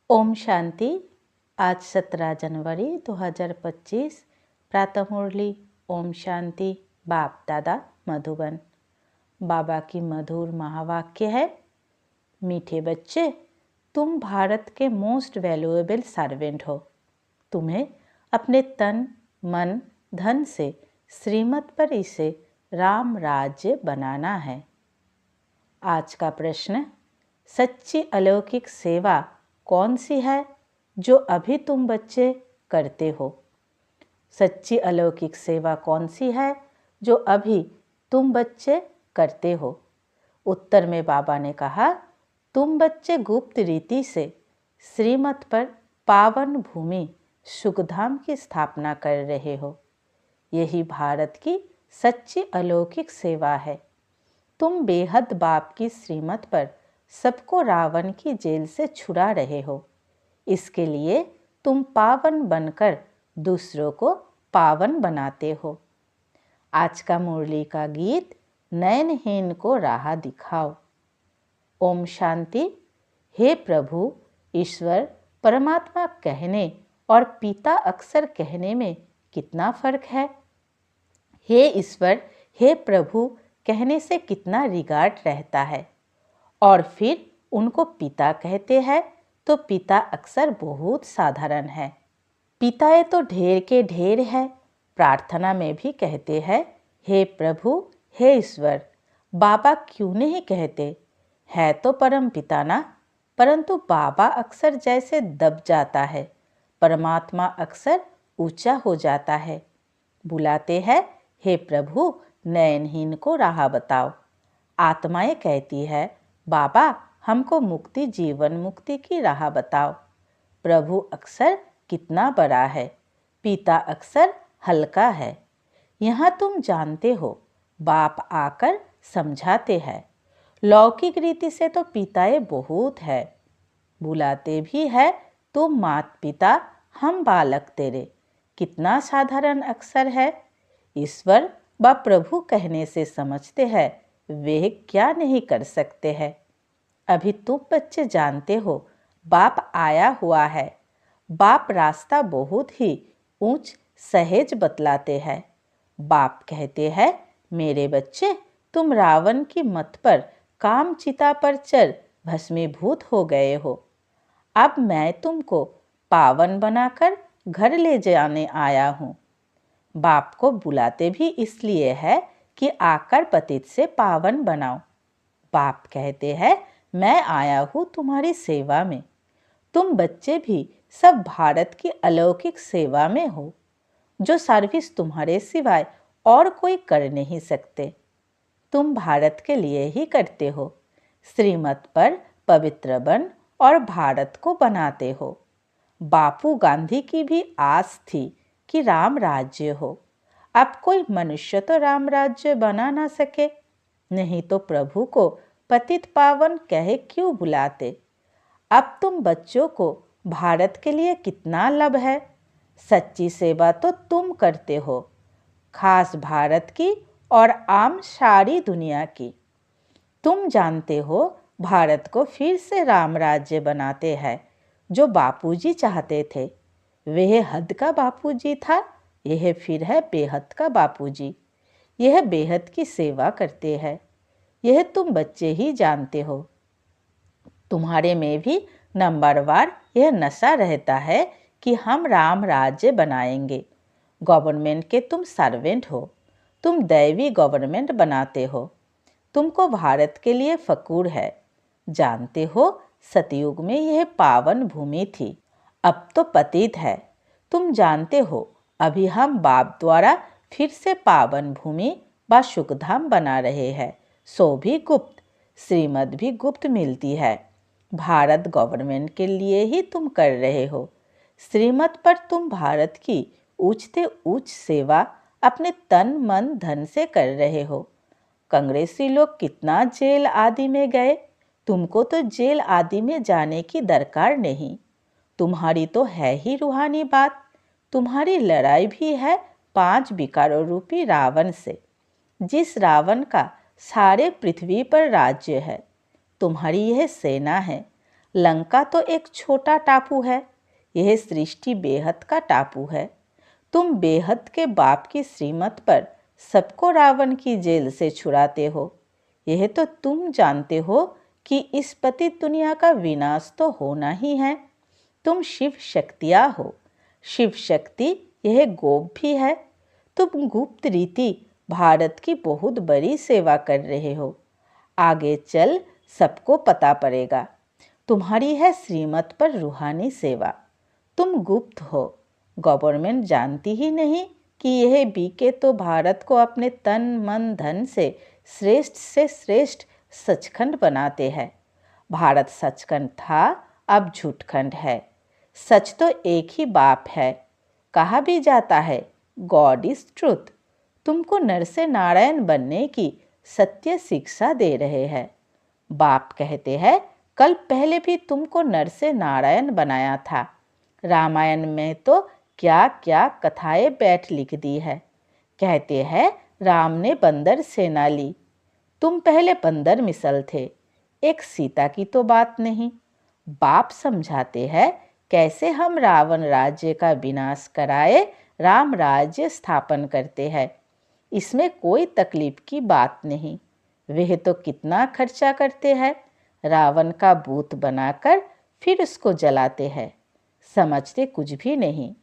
ओम शांति। आज 17 जनवरी 2025 प्रातः मुरली। ओम शांति। बाप दादा मधुबन। बाबा की मधुर महावाक्य है, मीठे बच्चे, तुम भारत के मोस्ट वैल्यूएबल सर्वेंट हो। तुम्हें अपने तन मन धन से श्रीमत पर इसे राम राज्य बनाना है। आज का प्रश्न, सच्ची अलौकिक सेवा कौन सी है जो अभी तुम बच्चे करते हो? सच्ची अलौकिक सेवा कौन सी है जो अभी तुम बच्चे करते हो? उत्तर में बाबा ने कहा, तुम बच्चे गुप्त रीति से श्रीमत पर पावन भूमि सुखधाम की स्थापना कर रहे हो। यही भारत की सच्ची अलौकिक सेवा है। तुम बेहद बाप की श्रीमत पर सबको रावण की जेल से छुड़ा रहे हो। इसके लिए तुम पावन बनकर दूसरों को पावन बनाते हो। आज का मुरली का गीत, नयनहीन को राह दिखाओ। ओम शांति। हे प्रभु, ईश्वर परमात्मा कहने और पिता अक्सर कहने में कितना फर्क है? हे ईश्वर, हे प्रभु कहने से कितना रिगार्ड रहता है, और फिर उनको पिता कहते हैं तो पिता अक्सर बहुत साधारण है। पिताएं तो ढेर के ढेर है। प्रार्थना में भी कहते हैं, हे प्रभु, हे ईश्वर। बाबा क्यों नहीं कहते? है तो परम पिता ना, परंतु बाबा अक्सर जैसे दब जाता है, परमात्मा अक्सर ऊंचा हो जाता है। बुलाते हैं, हे प्रभु, नयनहीन को राह बताओ। आत्माएं कहती है, बाबा हमको मुक्ति, जीवन मुक्ति की राह बताओ। प्रभु अक्सर कितना बड़ा है, पिता अक्सर हल्का है। यहाँ तुम जानते हो, बाप आकर समझाते हैं। लौकिक रीति से तो पिताएं बहुत है। बुलाते भी है, तुम मात पिता, हम बालक तेरे। कितना साधारण अक्सर है। ईश्वर व प्रभु कहने से समझते हैं वे क्या नहीं कर सकते हैं। अभी तुम बच्चे जानते हो, बाप आया हुआ है। बाप रास्ता बहुत ही ऊंच सहज बतलाते हैं। बाप कहते हैं, मेरे बच्चे, तुम रावण की मत पर काम चिता पर चल भस्मीभूत हो गए हो। अब मैं तुमको पावन बनाकर घर ले जाने आया हूँ। बाप को बुलाते भी इसलिए है कि आकर पतित से पावन बनाओ। बाप कहते हैं, मैं आया हूँ तुम्हारी सेवा में। तुम बच्चे भी सब भारत की अलौकिक सेवा में हो, जो सर्विस तुम्हारे सिवाय और कोई कर नहीं सकते। तुम भारत के लिए ही करते हो। श्रीमत पर पवित्र बन और भारत को बनाते हो। बापू गांधी की भी आस थी कि राम राज्य हो। अब कोई मनुष्य तो राम राज्य बना ना सके, नहीं तो प्रभु को पतित पावन कहे क्यों बुलाते? अब तुम बच्चों को भारत के लिए कितना लब है। सच्ची सेवा तो तुम करते हो, खास भारत की और आम सारी दुनिया की। तुम जानते हो, भारत को फिर से राम राज्य बनाते हैं, जो बापूजी चाहते थे। वह हद का बापूजी था, यह फिर है बेहद का बापूजी। यह बेहद की सेवा करते हैं। यह तुम बच्चे ही जानते हो। तुम्हारे में भी नंबरवार यह नशा रहता है कि हम राम राज्य बनाएंगे। गवर्नमेंट के तुम सर्वेंट हो। तुम दैवी गवर्नमेंट बनाते हो। तुमको भारत के लिए फकूर है। जानते हो, सतयुग में यह पावन भूमि थी, अब तो पतित है। तुम जानते हो, अभी हम बाप द्वारा फिर से पावन भूमि व सुखधाम बना रहे हैं। सो भी गुप्त, श्रीमत भी गुप्त मिलती है। भारत गवर्नमेंट के लिए ही तुम कर रहे हो। श्रीमत पर तुम भारत की ऊंचते ऊंच सेवा अपने तन मन धन से कर रहे हो। कांग्रेसी लोग कितना जेल आदि में गए, तुमको तो जेल आदि में जाने की दरकार नहीं। तुम्हारी तो है ही रूहानी बात। तुम्हारी लड़ाई भी है 5 विकारों रूपी रावण से, जिस रावण का सारे पृथ्वी पर राज्य है। तुम्हारी यह सेना है। लंका तो एक छोटा टापू है, यह सृष्टि बेहद का टापू है। तुम बेहद के बाप की श्रीमत पर सबको रावण की जेल से छुड़ाते हो। यह तो तुम जानते हो कि इस पतित दुनिया का विनाश तो होना ही है। तुम शिव शक्तियाँ हो, शिव शक्ति यह गोप भी है। तुम गुप्त रीति भारत की बहुत बड़ी सेवा कर रहे हो। आगे चल सबको पता पड़ेगा। तुम्हारी है श्रीमत पर रूहानी सेवा। तुम गुप्त हो, गवर्नमेंट जानती ही नहीं कि यह बीके तो भारत को अपने तन मन धन से श्रेष्ठ सचखंड बनाते हैं। भारत सचखंड था, अब झूठखंड है। सच तो एक ही बाप है। कहा भी जाता है गॉड इज ट्रूथ। तुमको नर से नारायण बनने की सत्य शिक्षा दे रहे हैं। बाप कहते हैं कल पहले भी तुमको नर से नारायण बनाया था। रामायण में तो क्या क्या कथाएं बैठ लिख दी है। कहते हैं राम ने बंदर सेना ली। तुम पहले बंदर मिसल थे, एक सीता की तो बात नहीं। बाप समझाते हैं कैसे हम रावण राज्य का विनाश कराए राम राज्य स्थापन करते हैं। इसमें कोई तकलीफ की बात नहीं। वह तो कितना खर्चा करते हैं, रावण का भूत बनाकर फिर उसको जलाते हैं। समझते कुछ भी नहीं।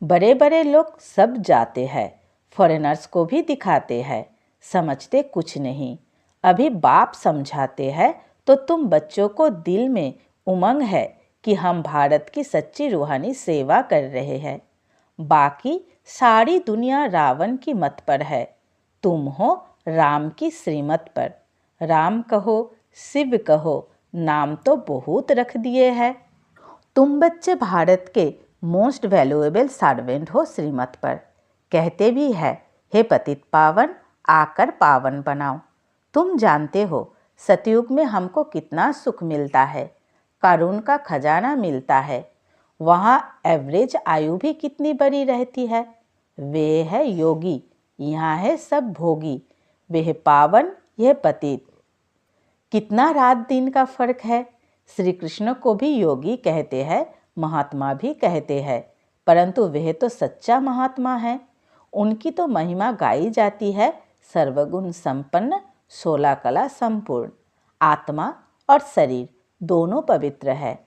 बड़े बड़े लोग सब जाते हैं, फॉरेनर्स को भी दिखाते हैं, समझते कुछ नहीं। अभी बाप समझाते हैं तो तुम बच्चों को दिल में उमंग है कि हम भारत की सच्ची रूहानी सेवा कर रहे हैं। बाकी सारी दुनिया रावण की मत पर है, तुम हो राम की श्रीमत पर। राम कहो शिव कहो, नाम तो बहुत रख दिए हैं। तुम बच्चे भारत के मोस्ट वैल्यूएबल सर्वेंट हो श्रीमत पर। कहते भी है हे पतित पावन आकर पावन बनाओ। तुम जानते हो सतयुग में हमको कितना सुख मिलता है, कारून का खजाना मिलता है। वहाँ एवरेज आयु भी कितनी बड़ी रहती है। वे है योगी, यहाँ है सब भोगी। वे है पावन, यह पतित। कितना रात दिन का फर्क है। श्री कृष्ण को भी योगी कहते हैं, महात्मा भी कहते हैं, परंतु वह तो सच्चा महात्मा है। उनकी तो महिमा गाई जाती है सर्वगुण संपन्न, 16 कला संपूर्ण। आत्मा और शरीर दोनों पवित्र है।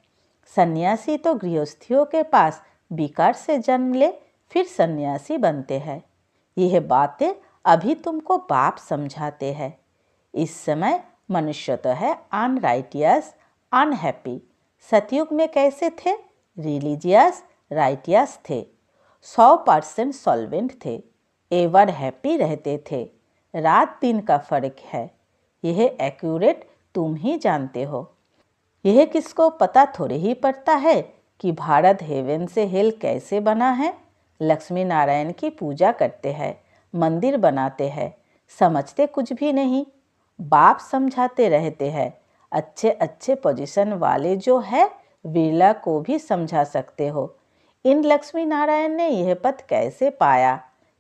सन्यासी तो गृहस्थियों के पास विकार से जन्म ले फिर सन्यासी बनते हैं। यह बातें अभी तुमको बाप समझाते हैं। इस समय मनुष्य तो है अनराइटियस, अनहैप्पी। सतयुग में कैसे थे? रिलीजियस, राइटियस थे, 100% सॉल्वेंट थे, एवर हैप्पी रहते थे। रात दिन का फर्क है। यह एक्यूरेट तुम ही जानते हो। यह किसको पता थोड़े ही पड़ता है कि भारत हेवन से हेल कैसे बना है। लक्ष्मी नारायण की पूजा करते हैं, मंदिर बनाते हैं, समझते कुछ भी नहीं। बाप समझाते रहते हैं। अच्छे अच्छे पोजीशन वाले जो है बिरला को भी समझा सकते हो। इन लक्ष्मी नारायण ने यह पद कैसे पाया,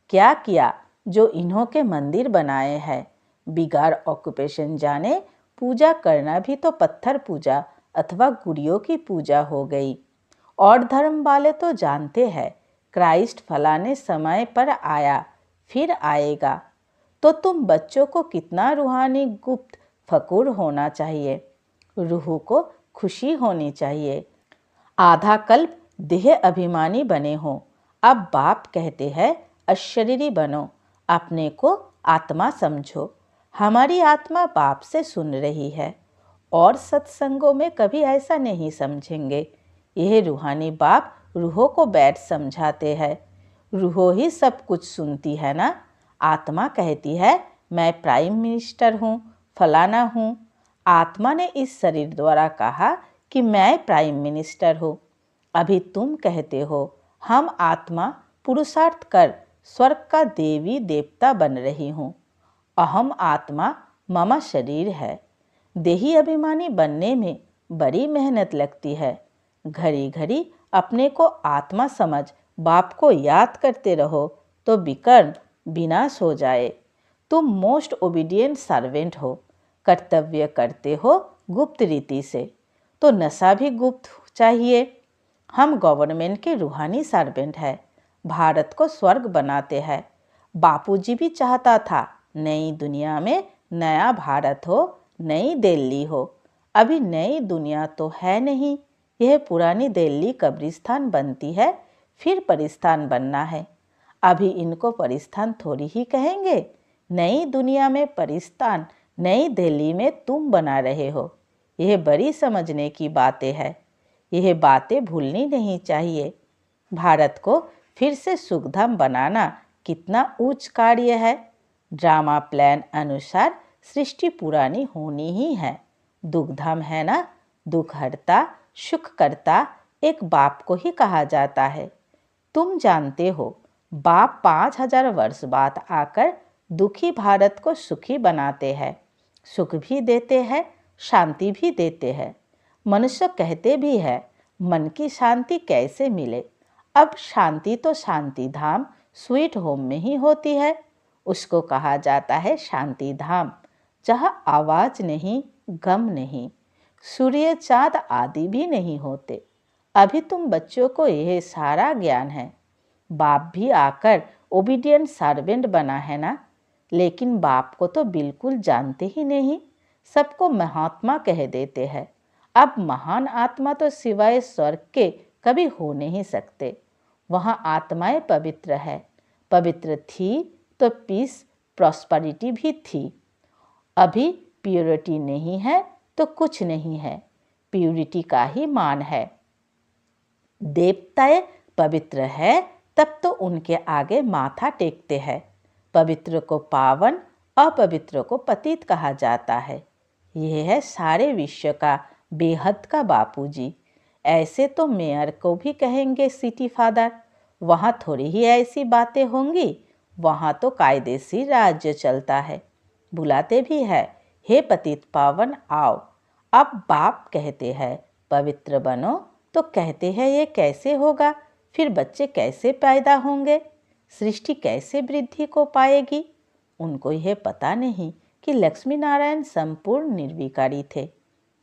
क्या किया जो इन्हों के मंदिर बनाए हैं। बिगाड़ ऑक्यूपेशन जाने, पूजा करना भी तो पत्थर पूजा अथवा गुड़ियों की पूजा हो गई। और धर्म वाले तो जानते हैं क्राइस्ट फलाने समय पर आया, फिर आएगा। तो तुम बच्चों को कितना रूहानी गुप्त फकूर होना चाहिए। रूह को खुशी होनी चाहिए। आधा कल्प देह अभिमानी बने हो। अब बाप कहते हैं अशरीरी बनो, अपने को आत्मा समझो। हमारी आत्मा बाप से सुन रही है और सत्संगों में कभी ऐसा नहीं समझेंगे। यह रूहानी बाप रूहों को बैठ समझाते हैं। रूहों ही सब कुछ सुनती है ना। आत्मा कहती है मैं प्राइम मिनिस्टर हूँ, फलाना हूँ। आत्मा ने इस शरीर द्वारा कहा कि मैं प्राइम मिनिस्टर हूँ। अभी तुम कहते हो हम आत्मा पुरुषार्थ कर स्वर्ग का देवी देवता बन रही हूँ। अहम आत्मा मम शरीर है। देही अभिमानी बनने में बड़ी मेहनत लगती है। घड़ी घड़ी अपने को आत्मा समझ बाप को याद करते रहो तो विकर्ण विनाश हो जाए। तुम मोस्ट ओबीडियंट सर्वेंट हो, कर्तव्य करते हो गुप्त रीति से। तो नशा भी गुप्त चाहिए। हम गवर्नमेंट के रूहानी सर्वेंट हैं, भारत को स्वर्ग बनाते हैं। बापूजी भी चाहता था नई दुनिया में नया भारत हो, नई दिल्ली हो। अभी नई दुनिया तो है नहीं, यह पुरानी दिल्ली कब्रिस्तान बनती है, फिर परिस्तान बनना है। अभी इनको परिस्तान थोड़ी ही कहेंगे। नई दुनिया में परिस्तान नई दिल्ली में तुम बना रहे हो। यह बड़ी समझने की बातें हैं। यह बातें भूलनी नहीं चाहिए। भारत को फिर से सुखधाम बनाना कितना उच्च कार्य है। ड्रामा प्लान अनुसार सृष्टि पुरानी होनी ही है। दुखधाम है ना, दुख हरता सुख करता एक बाप को ही कहा जाता है। तुम जानते हो, बाप 5000 वर्ष बाद आकर दुखी भारत को सुखी बनाते हैं, सुख भी देते हैं, शांति भी देते हैं। मनुष्य कहते भी है मन की शांति कैसे मिले। अब शांति तो शांति धाम स्वीट होम में ही होती है। उसको कहा जाता है शांति धाम, जहाँ आवाज नहीं, गम नहीं, सूर्य चाँद आदि भी नहीं होते। अभी तुम बच्चों को यह सारा ज्ञान है। बाप भी आकर ओबीडियंट सर्वेंट बना है ना, लेकिन बाप को तो बिल्कुल जानते ही नहीं, सबको महात्मा कह देते हैं। अब महान आत्मा तो सिवाय स्वर्ग के कभी हो नहीं सकते। वहाँ आत्माएं पवित्र है, पवित्र थी तो पीस प्रॉस्पेरिटी भी थी। अभी प्योरिटी नहीं है तो कुछ नहीं है, प्योरिटी का ही मान है। देवताएं पवित्र है तब तो उनके आगे माथा टेकते हैं। पवित्र को पावन, अपवित्र को पतित कहा जाता है। यह है सारे विश्व का बेहद का बापूजी। ऐसे तो मेयर को भी कहेंगे सिटी फादर। वहाँ थोड़ी ही ऐसी बातें होंगी, वहाँ तो कायदेसी राज्य चलता है। बुलाते भी है, हे पतित पावन आओ। अब बाप कहते हैं पवित्र बनो, तो कहते हैं ये कैसे होगा, फिर बच्चे कैसे पैदा होंगे, सृष्टि कैसे वृद्धि को पाएगी। उनको यह पता नहीं कि लक्ष्मी नारायण संपूर्ण निर्विकारी थे।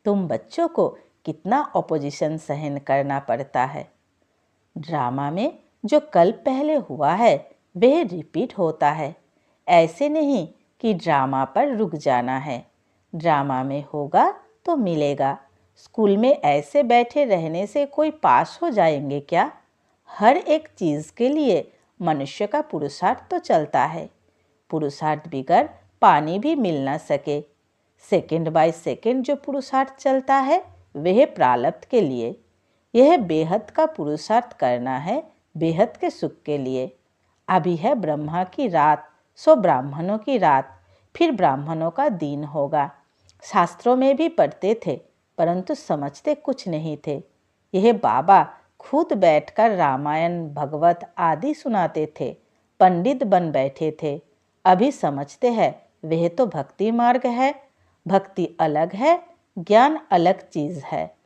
तुम बच्चों को कितना ऑपोजिशन सहन करना पड़ता है। ड्रामा में जो कल पहले हुआ है वह रिपीट होता है। ऐसे नहीं कि ड्रामा पर रुक जाना है। ड्रामा में होगा तो मिलेगा। स्कूल में ऐसे बैठे रहने से कोई पास हो जाएंगे क्या? हर एक चीज़ के लिए मनुष्य का पुरुषार्थ तो चलता है। पुरुषार्थ बिगर पानी भी मिल ना सके। सेकंड बाय सेकंड जो पुरुषार्थ चलता है वह प्रारब्ध के लिए। यह बेहद का पुरुषार्थ करना है, बेहद के सुख के लिए। अभी है ब्रह्मा की रात, सो ब्राह्मणों की रात, फिर ब्राह्मणों का दिन होगा। शास्त्रों में भी पढ़ते थे, परंतु समझते कुछ नहीं थे। यह बाबा खुद बैठकर रामायण भगवत आदि सुनाते थे, पंडित बन बैठे थे। अभी समझते हैं वह तो भक्ति मार्ग है। भक्ति अलग है, ज्ञान अलग चीज़ है।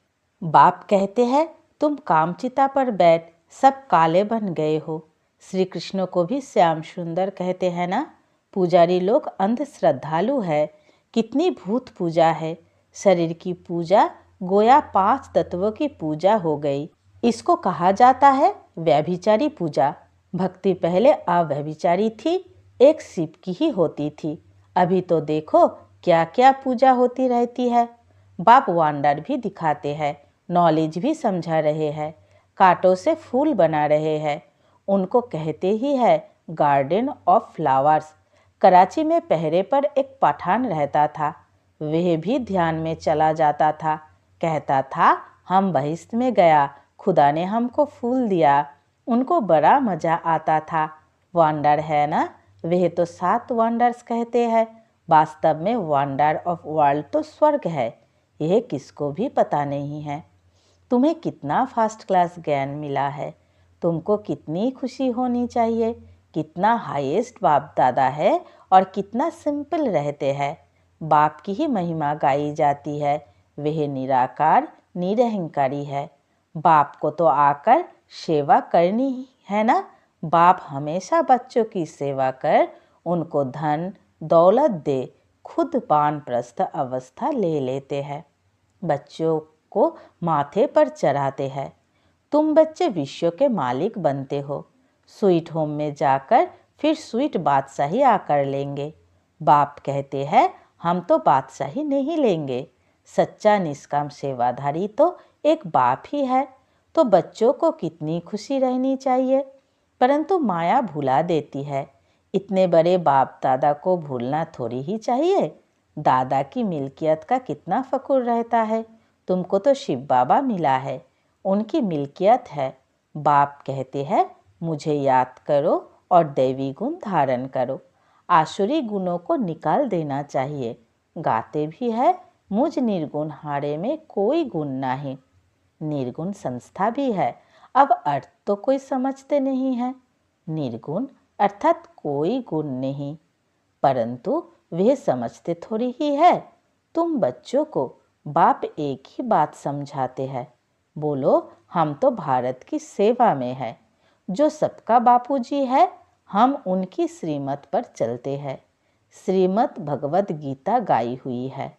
बाप कहते हैं तुम कामचिता पर बैठ सब काले बन गए हो। श्री कृष्ण को भी श्याम सुंदर कहते हैं ना। पुजारी लोग अंध श्रद्धालु है। कितनी भूत पूजा है। शरीर की पूजा गोया 5 तत्वों की पूजा हो गई। इसको कहा जाता है व्यभिचारी पूजा। भक्ति पहले अव्यभिचारी थी, एक शिव की ही होती थी। अभी तो देखो क्या क्या पूजा होती रहती है। बाप वंडर भी दिखाते हैं, नॉलेज भी समझा रहे हैं, कांटों से फूल बना रहे हैं। उनको कहते ही है गार्डन ऑफ फ्लावर्स। कराची में पहरे पर एक पठान रहता था। वह भी ध्यान में चला जाता था। कहता था हम बहिश्त में गया, खुदा ने हमको फूल दिया। उनको बड़ा मज़ा आता था। वंडर है ना, वह तो 7 वंडर्स कहते हैं। वास्तव में वंडर ऑफ वर्ल्ड तो स्वर्ग है। यह किसको भी पता नहीं है। तुम्हें कितना फर्स्ट क्लास ज्ञान मिला है। तुमको कितनी खुशी होनी चाहिए। कितना हाईएस्ट बाप दादा है और कितना सिंपल रहते हैं। बाप की ही महिमा गाई जाती है। वह निराकार निरहंकारी है। बाप को तो आकर सेवा करनी है ना। बाप हमेशा बच्चों की सेवा कर उनको धन दौलत दे, खुद वानप्रस्थ अवस्था ले लेते हैं। बच्चों को माथे पर चढ़ाते हैं। तुम बच्चे विश्व के मालिक बनते हो। स्वीट होम में जाकर फिर स्वीट बादशाही आकर लेंगे। बाप कहते हैं हम तो बादशाही नहीं लेंगे। सच्चा निष्काम सेवाधारी तो एक बाप ही है। तो बच्चों को कितनी खुशी रहनी चाहिए, परंतु माया भुला देती है। इतने बड़े बाप दादा को भूलना थोड़ी ही चाहिए। दादा की मिल्कियत का कितना फक्र रहता है। तुमको तो शिव बाबा मिला है, उनकी मिल्कियत है। बाप कहते हैं मुझे याद करो और दैवी गुण धारण करो। आसुरी गुणों को निकाल देना चाहिए। गाते भी है मुझ निर्गुण हारे में कोई गुण नहीं। निर्गुण संस्था भी है, अब अर्थ तो कोई समझते नहीं है। निर्गुण अर्थात कोई गुण नहीं, परंतु वे समझते थोड़ी ही है। तुम बच्चों को बाप एक ही बात समझाते हैं, बोलो हम तो भारत की सेवा में है। जो सबका बापूजी है, हम उनकी श्रीमत पर चलते हैं। श्रीमत भगवत गीता गाई हुई है।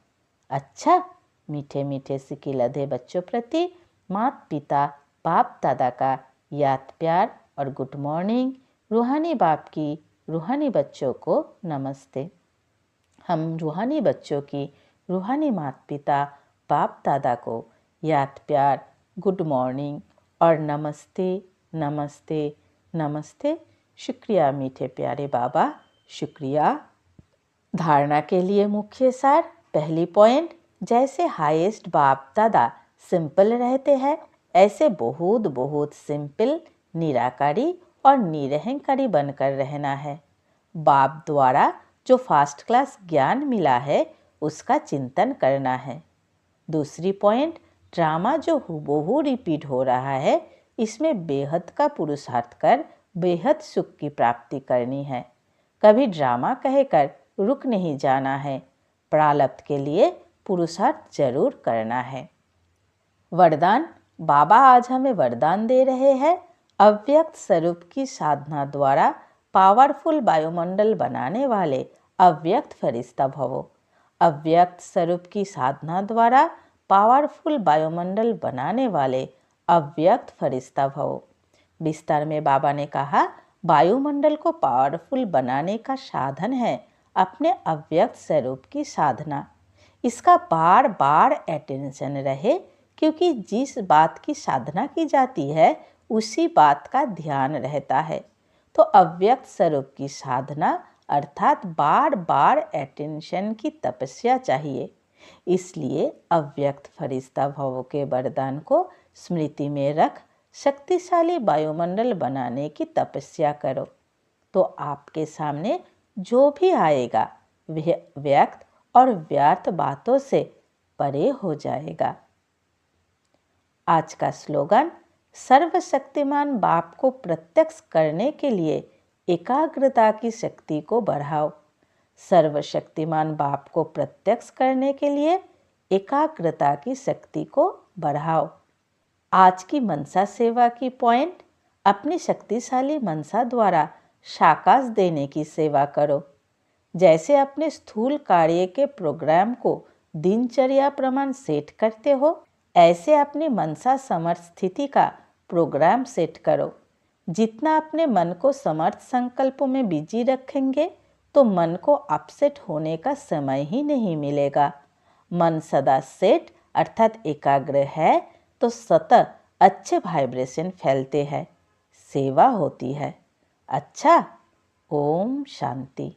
अच्छा, मीठे मीठे सिक्के लधे बच्चों प्रति माता पिता बाप दादा का याद प्यार और गुड मॉर्निंग। रूहानी बाप की रूहानी बच्चों को नमस्ते। हम रूहानी बच्चों की रूहानी माता पिता बाप दादा को याद प्यार, गुड मॉर्निंग और नमस्ते नमस्ते नमस्ते। शुक्रिया मीठे प्यारे बाबा, शुक्रिया। धारणा के लिए मुख्य सार। पहली पॉइंट, जैसे हाईएस्ट बाप दादा सिंपल रहते हैं, ऐसे बहुत बहुत सिंपल, निराकारी और निरहंकारी बनकर रहना है। बाप द्वारा जो फर्स्ट क्लास ज्ञान मिला है उसका चिंतन करना है। दूसरी पॉइंट, ड्रामा जो हूबहू रिपीट हो रहा है, इसमें बेहद का पुरुषार्थ कर बेहद सुख की प्राप्ति करनी है। कभी ड्रामा कहकर रुक नहीं जाना है। प्रारब्ध के लिए पुरुषार्थ जरूर करना है। वरदान, बाबा आज हमें वरदान दे रहे हैं। अव्यक्त स्वरूप की साधना द्वारा पावरफुल वायुमंडल बनाने वाले अव्यक्त फरिश्ता भवो। अव्यक्त स्वरूप की साधना द्वारा पावरफुल वायुमंडल बनाने वाले अव्यक्त फरिश्ता भवो। विस्तार में बाबा ने कहा, वायुमंडल को पावरफुल बनाने का साधन है अपने अव्यक्त स्वरूप की साधना। इसका बार बार अटेंशन रहे, क्योंकि जिस बात की साधना की जाती है उसी बात का ध्यान रहता है। तो अव्यक्त स्वरूप की साधना अर्थात बार बार अटेंशन की तपस्या चाहिए। इसलिए अव्यक्त फरिश्ता भव के वरदान को स्मृति में रख शक्तिशाली वायुमंडल बनाने की तपस्या करो, तो आपके सामने जो भी आएगा वह व्यक्त और व्यर्थ बातों से परे हो जाएगा। आज का स्लोगन, सर्वशक्तिमान बाप को प्रत्यक्ष करने के लिए एकाग्रता की शक्ति को बढ़ाओ। सर्वशक्तिमान बाप को प्रत्यक्ष करने के लिए एकाग्रता की शक्ति को बढ़ाओ। आज की मनसा सेवा की पॉइंट, अपनी शक्तिशाली मनसा द्वारा साकाश देने की सेवा करो। जैसे अपने स्थूल कार्य के प्रोग्राम को दिनचर्या प्रमाण सेट करते हो, ऐसे अपनी मनसा समर्थ स्थिति का प्रोग्राम सेट करो। जितना अपने मन को समर्थ संकल्पों में बिजी रखेंगे तो मन को अपसेट होने का समय ही नहीं मिलेगा। मन सदा सेट अर्थात एकाग्र है तो सतत अच्छे वाइब्रेशन फैलते हैं, सेवा होती है। अच्छा, ओम शांति।